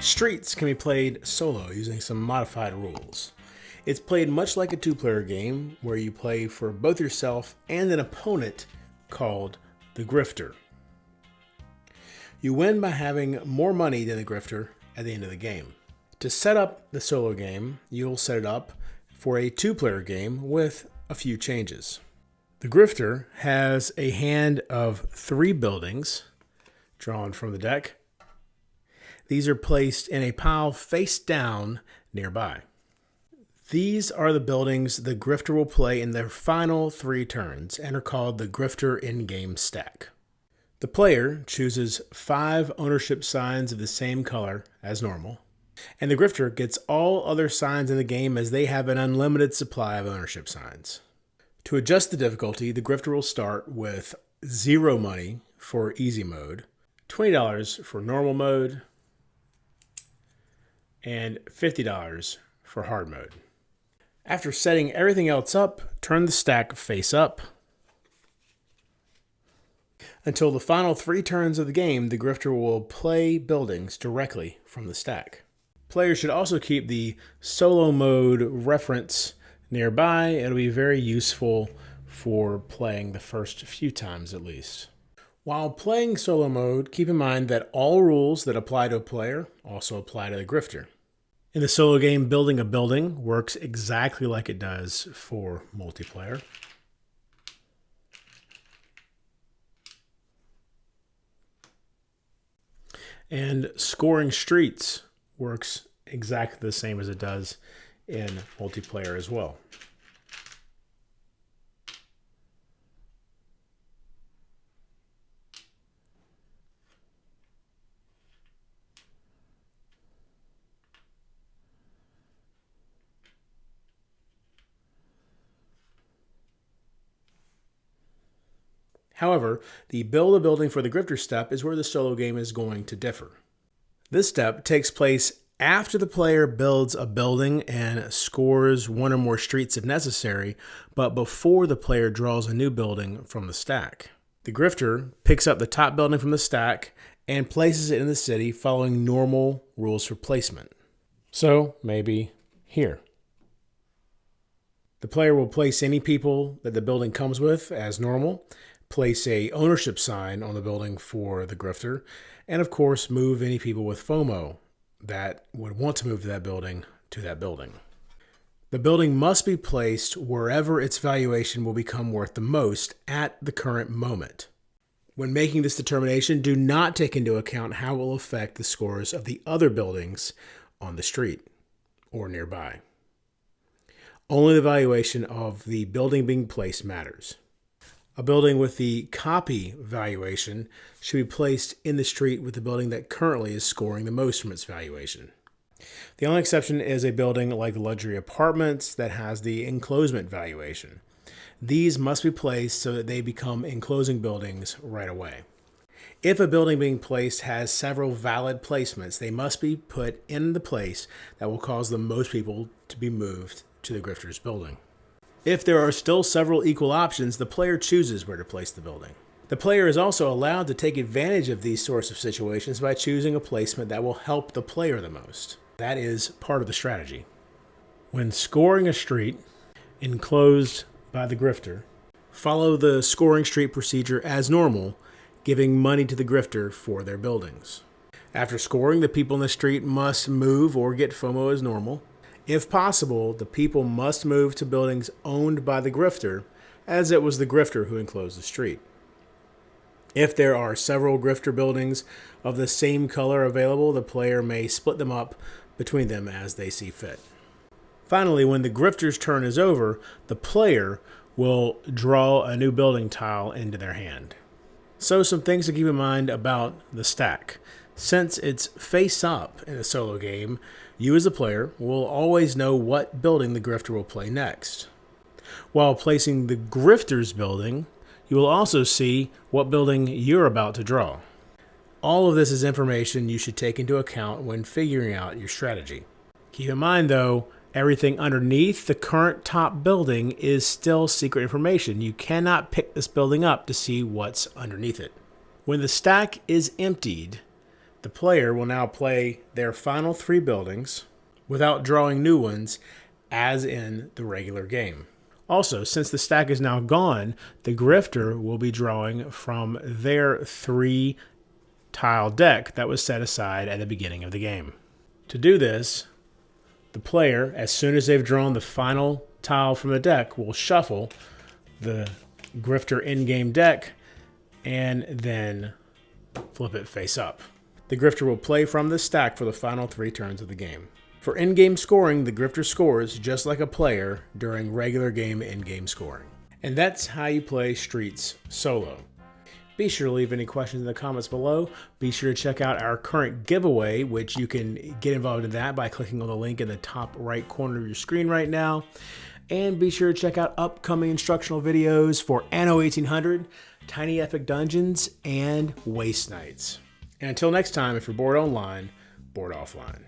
Streets can be played solo using some modified rules. It's played much like a two-player game where you play for both yourself and an opponent called the Grifter. You win by having more money than the Grifter at the end of the game. To set up the solo game, you'll set it up for a two-player game with a few changes. The Grifter has a hand of 3 buildings drawn from the deck. These are placed in a pile face down nearby. These are the buildings the Grifter will play in their final 3 turns and are called the Grifter in-game stack. The player chooses 5 ownership signs of the same color as normal, and the Grifter gets all other signs in the game as they have an unlimited supply of ownership signs. To adjust the difficulty, the Grifter will start with 0 money for easy mode, $20 for normal mode, and $50 for hard mode. After setting everything else up, turn the stack face up. Until the final 3 turns of the game, the Grifter will play buildings directly from the stack. Players should also keep the solo mode reference nearby. It'll be very useful for playing the first few times at least. While playing solo mode, keep in mind that all rules that apply to a player also apply to the Grifter. In the solo game, building a building works exactly like it does for multiplayer. And scoring streets works exactly the same as it does in multiplayer as well. However, the build a building for the Grifter step is where the solo game is going to differ. This step takes place after the player builds a building and scores 1 or more streets if necessary, but before the player draws a new building from the stack. The Grifter picks up the top building from the stack and places it in the city following normal rules for placement. So, maybe here. The player will place any people that the building comes with as normal, place a ownership sign on the building for the Grifter, and of course move any people with FOMO that would want to move to that building. The building must be placed wherever its valuation will become worth the most at the current moment. When making this determination, do not take into account how it will affect the scores of the other buildings on the street or nearby. Only the valuation of the building being placed matters. A building with the copy valuation should be placed in the street with the building that currently is scoring the most from its valuation. The only exception is a building like the luxury apartments that has the enclosement valuation. These must be placed so that they become enclosing buildings right away. If a building being placed has several valid placements, they must be put in the place that will cause the most people to be moved to the Grifter's building. If there are still several equal options, the player chooses where to place the building. The player is also allowed to take advantage of these sorts of situations by choosing a placement that will help the player the most. That is part of the strategy. When scoring a street enclosed by the Grifter, follow the scoring street procedure as normal, giving money to the Grifter for their buildings. After scoring, the people in the street must move or get FOMO as normal. If possible, the people must move to buildings owned by the Grifter, as it was the Grifter who enclosed the street. If there are several Grifter buildings of the same color available, the player may split them up between them as they see fit. Finally, when the Grifter's turn is over, the player will draw a new building tile into their hand. So some things to keep in mind about the stack. Since it's face up in a solo game, you as a player will always know what building the Grifter will play next. While placing the Grifter's building, you will also see what building you're about to draw. All of this is information you should take into account when figuring out your strategy. Keep in mind though, everything underneath the current top building is still secret information. You cannot pick this building up to see what's underneath it. When the stack is emptied, the player will now play their final 3 buildings without drawing new ones as in the regular game. Also, since the stack is now gone, the Grifter will be drawing from their 3 tile deck that was set aside at the beginning of the game. To do this, the player, as soon as they've drawn the final tile from the deck, will shuffle the Grifter in-game deck and then flip it face up. The Grifter will play from the stack for the final 3 turns of the game. For in-game scoring, the Grifter scores just like a player during regular game in-game scoring. And that's how you play Streets solo. Be sure to leave any questions in the comments below. Be sure to check out our current giveaway, which you can get involved in that by clicking on the link in the top right corner of your screen right now. And be sure to check out upcoming instructional videos for Anno 1800, Tiny Epic Dungeons, and Waste Nights. And until next time, if you're bored online, board offline.